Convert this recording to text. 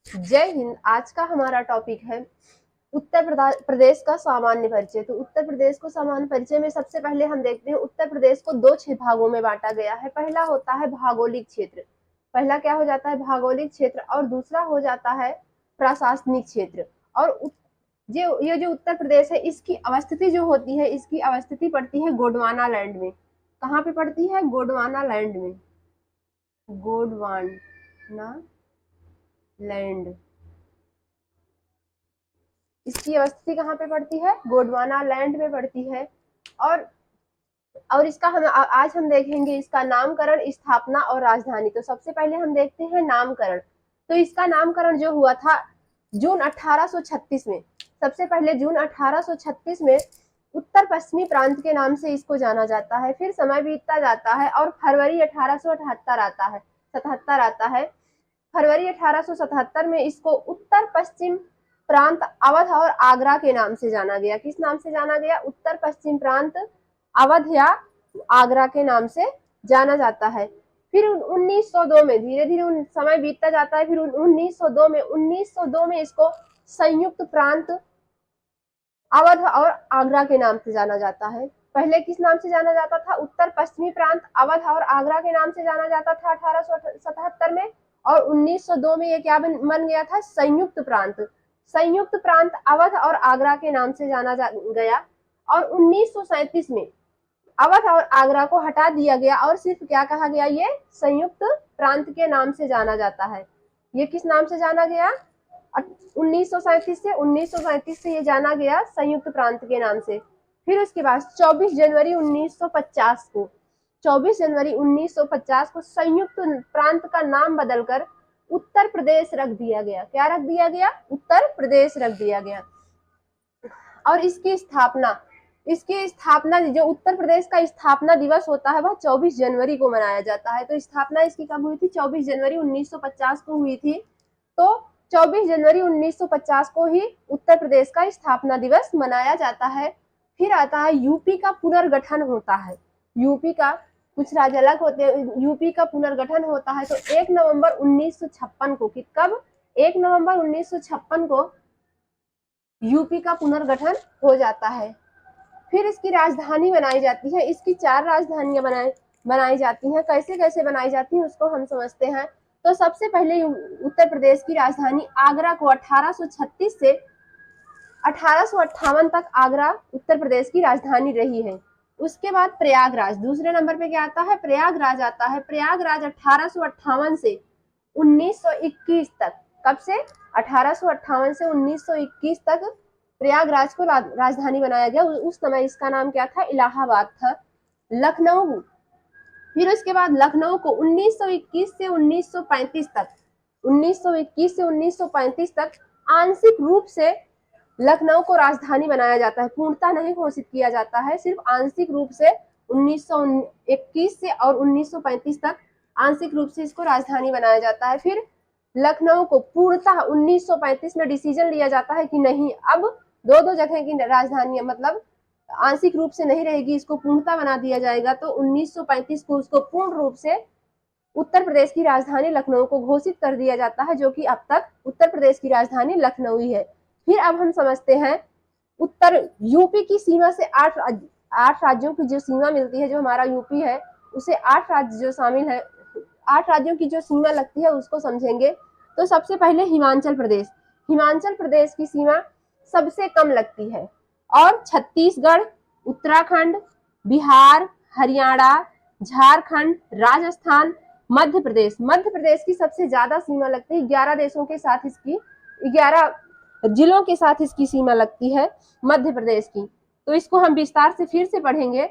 जय हिंद। आज का हमारा टॉपिक है उत्तर प्रदेश का सामान्य परिचय। तो उत्तर प्रदेश को सामान्य परिचय में सबसे पहले हम देखते हैं उत्तर प्रदेश को दो भागों में बांटा गया है। पहला होता है भौगोलिक क्षेत्र, पहला क्या हो जाता है भौगोलिक क्षेत्र, और दूसरा हो जाता है प्रशासनिक क्षेत्र। और ये जो उत्तर प्रदेश है इसकी अवस्थिति जो होती है, इसकी अवस्थिति पड़ती है गोंडवाना लैंड में। कहाँ पे पड़ती है? गोंडवाना लैंड में, गोंडवाना लैंड। इसकी अवस्थिति कहाँ पे पड़ती है? गोंडवाना लैंड में पड़ती है। और इसका आज हम देखेंगे इसका नामकरण, स्थापना और राजधानी। तो सबसे पहले हम देखते हैं नामकरण। तो इसका नामकरण जो हुआ था जून 1836 में। सबसे पहले जून 1836 में उत्तर पश्चिमी प्रांत के नाम से इसको जाना जाता है। फिर समय बीतता जाता है और फरवरी 1878 आता है। फरवरी 1877 में इसको उत्तर पश्चिम प्रांत अवध और आगरा के नाम से जाना गया। किस नाम से जाना गया? उत्तर पश्चिम प्रांत अवध या आगरा के नाम से जाना जाता है। फिर 1902 में धीरे धीरे समय बीतता जाता है। फिर 1902 में इसको संयुक्त प्रांत अवध और आगरा के नाम से जाना जाता है। पहले किस नाम से जाना जाता था? उत्तर पश्चिमी प्रांत अवध और आगरा के नाम से जाना जाता था 1877 में। और 1902 में ये क्या बन गया था? संयुक्त प्रांत अवध और आगरा के नाम से जाना गया। और 1937 में अवध और आगरा को हटा दिया गया और सिर्फ क्या कहा गया? ये संयुक्त प्रांत के नाम से जाना जाता है। ये किस नाम से जाना गया? 1937 से ये जाना गया संयुक्त प्रांत के नाम से। फिर उसके बाद 24 जनवरी 1950 को संयुक्त प्रांत का नाम बदलकर उत्तर प्रदेश रख दिया गया। क्या रख दिया गया? उत्तर प्रदेश रख दिया गया। और इसकी स्थापना जो उत्तर प्रदेश का स्थापना दिवस होता है वह 24 जनवरी को मनाया जाता है। तो स्थापना इसकी कब हुई थी? 24 जनवरी 1950 को हुई थी। तो 24 जनवरी 1950 को ही उत्तर प्रदेश का स्थापना दिवस मनाया जाता है। फिर आता है यूपी का पुनर्गठन होता है। यूपी का कुछ राज्य अलग होते हैं। यूपी का पुनर्गठन होता है तो 1 नवंबर 1956 को, कब? 1 नवंबर 1956 को यूपी का पुनर्गठन हो जाता है। फिर इसकी राजधानी बनाई जाती है। इसकी 4 राजधानियां बनाई जाती हैं। कैसे कैसे बनाई जाती हैं उसको हम समझते हैं। तो सबसे पहले उत्तर प्रदेश की राजधानी आगरा को 1836 से 1858 तक आगरा उत्तर प्रदेश की राजधानी रही है। उसके बाद प्रयागराज दूसरे नंबर पे क्या आता है? प्रयागराज आता है। प्रयागराज 1858 से 1921 तक। कब से? 1858 से 1921 तक प्रयागराज को राजधानी बनाया गया। उस समय इसका नाम क्या था? इलाहाबाद था। लखनऊ, फिर उसके बाद लखनऊ को 1921 से 1935 तक आंशिक रूप से लखनऊ को राजधानी बनाया जाता है। पूर्णतः नहीं घोषित किया जाता है, सिर्फ आंशिक रूप से 1921 से और 1935 तक आंशिक रूप से इसको राजधानी बनाया जाता है। फिर लखनऊ को पूर्णतः 1935 में डिसीजन लिया जाता है कि नहीं, अब दो जगह की राजधानी मतलब आंशिक रूप से नहीं रहेगी, इसको पूर्णतः बना दिया जाएगा। तो 1935 को उसको पूर्ण रूप से उत्तर प्रदेश की राजधानी लखनऊ को घोषित कर दिया जाता है, जो कि अब तक उत्तर प्रदेश की राजधानी लखनऊ ही है। फिर अब हम समझते हैं उत्तर यूपी की सीमा से 8 राज्यों की जो सीमा मिलती है, जो हमारा यूपी है उसे 8 राज्य जो शामिल है, 8 राज्यों की जो सीमा लगती है उसको समझेंगे। तो सबसे पहले हिमाचल प्रदेश की सीमा सबसे कम लगती है। और छत्तीसगढ़, उत्तराखंड, बिहार, हरियाणा, झारखंड, राजस्थान, मध्य प्रदेश की सबसे ज्यादा सीमा लगती है। 11 देशों के साथ इसकी 11 जिलों के साथ इसकी सीमा लगती है मध्य प्रदेश की। तो इसको हम विस्तार से फिर से पढ़ेंगे।